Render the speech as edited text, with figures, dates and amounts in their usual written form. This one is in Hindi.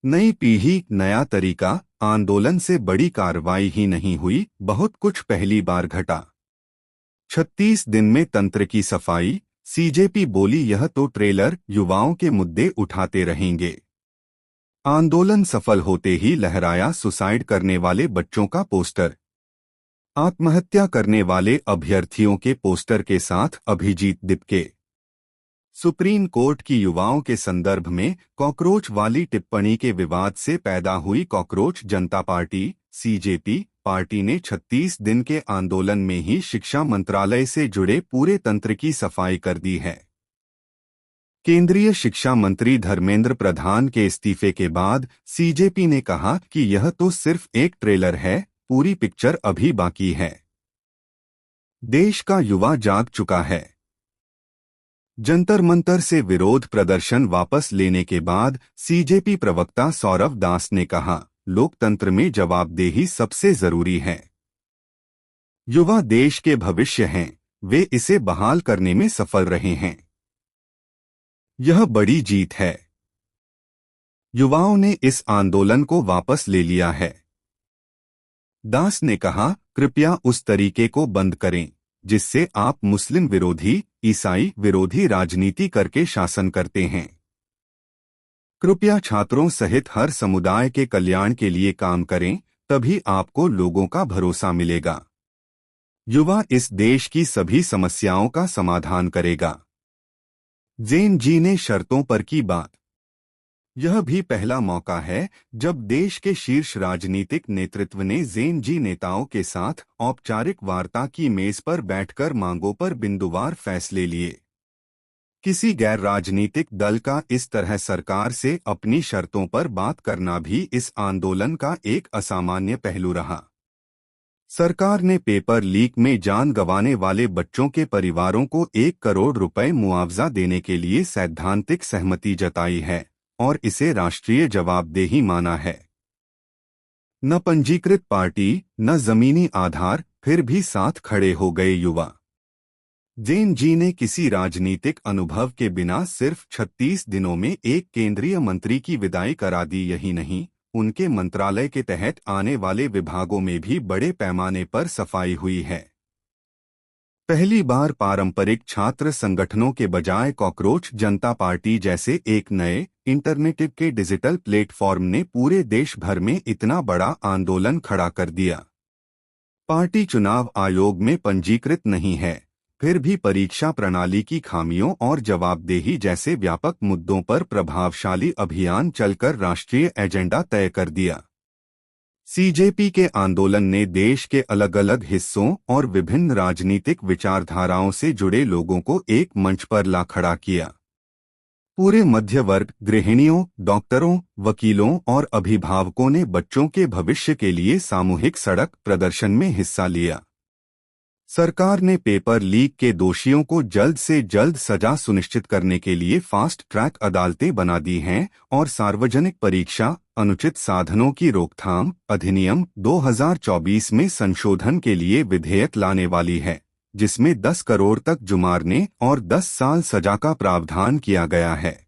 नई पीढ़ी, नया तरीका। आंदोलन से बड़ी कार्रवाई ही नहीं हुई, बहुत कुछ पहली बार घटा। 36 दिन में तंत्र की सफाई। सीजेपी बोली यह तो ट्रेलर, युवाओं के मुद्दे उठाते रहेंगे। आंदोलन सफल होते ही लहराया सुसाइड करने वाले बच्चों का पोस्टर। आत्महत्या करने वाले अभ्यर्थियों के पोस्टर के साथ अभिजीत दिपके। सुप्रीम कोर्ट की युवाओं के संदर्भ में कॉकरोच वाली टिप्पणी के विवाद से पैदा हुई कॉकरोच जनता पार्टी सीजेपी पार्टी ने 36 दिन के आंदोलन में ही शिक्षा मंत्रालय से जुड़े पूरे तंत्र की सफाई कर दी है। केंद्रीय शिक्षा मंत्री धर्मेंद्र प्रधान के इस्तीफे के बाद सीजेपी ने कहा कि यह तो सिर्फ एक ट्रेलर है, पूरी पिक्चर अभी बाकी है। देश का युवा जाग चुका है। जंतर मंतर से विरोध प्रदर्शन वापस लेने के बाद सीजेपी प्रवक्ता सौरव दास ने कहा, लोकतंत्र में जवाबदेही सबसे जरूरी है। युवा देश के भविष्य हैं, वे इसे बहाल करने में सफल रहे हैं। यह बड़ी जीत है। युवाओं ने इस आंदोलन को वापस ले लिया है। दास ने कहा, कृपया उस तरीके को बंद करें जिससे आप मुस्लिम विरोधी, ईसाई विरोधी राजनीति करके शासन करते हैं। कृपया छात्रों सहित हर समुदाय के कल्याण के लिए काम करें, तभी आपको लोगों का भरोसा मिलेगा। युवा इस देश की सभी समस्याओं का समाधान करेगा। ज़ेन जी ने शर्तों पर की बात। यह भी पहला मौका है जब देश के शीर्ष राजनीतिक नेतृत्व ने ज़ेन जी नेताओं के साथ औपचारिक वार्ता की मेज पर बैठकर मांगों पर बिंदुवार फैसले लिए। किसी गैर राजनीतिक दल का इस तरह सरकार से अपनी शर्तों पर बात करना भी इस आंदोलन का एक असामान्य पहलू रहा। सरकार ने पेपर लीक में जान गंवाने वाले बच्चों के परिवारों को 1 करोड़ रुपए मुआवजा देने के लिए सैद्धांतिक सहमति जताई है और इसे राष्ट्रीय जवाबदेही माना है। न पंजीकृत पार्टी, न जमीनी आधार, फिर भी साथ खड़े हो गए युवा। ज़ेन जी ने किसी राजनीतिक अनुभव के बिना सिर्फ 36 दिनों में एक केंद्रीय मंत्री की विदाई करा दी। यही नहीं, उनके मंत्रालय के तहत आने वाले विभागों में भी बड़े पैमाने पर सफाई हुई है। पहली बार पारंपरिक छात्र संगठनों के बजाय कॉकरोच जनता पार्टी जैसे एक नए इंटरनेट के डिजिटल प्लेटफॉर्म ने पूरे देश भर में इतना बड़ा आंदोलन खड़ा कर दिया। पार्टी चुनाव आयोग में पंजीकृत नहीं है, फिर भी परीक्षा प्रणाली की खामियों और जवाबदेही जैसे व्यापक मुद्दों पर प्रभावशाली अभियान चलकर राष्ट्रीय एजेंडा तय कर दिया। सीजेपी के आंदोलन ने देश के अलग अलग हिस्सों और विभिन्न राजनीतिक विचारधाराओं से जुड़े लोगों को एक मंच पर ला खड़ा किया। पूरे मध्य वर्ग, गृहिणियों, डॉक्टरों, वकीलों और अभिभावकों ने बच्चों के भविष्य के लिए सामूहिक सड़क प्रदर्शन में हिस्सा लिया। सरकार ने पेपर लीक के दोषियों को जल्द से जल्द सजा सुनिश्चित करने के लिए फास्ट ट्रैक अदालतें बना दी हैं और सार्वजनिक परीक्षा अनुचित साधनों की रोकथाम अधिनियम 2024 में संशोधन के लिए विधेयक लाने वाली है, जिसमें 10 करोड़ तक जुर्माने और 10 साल सजा का प्रावधान किया गया है।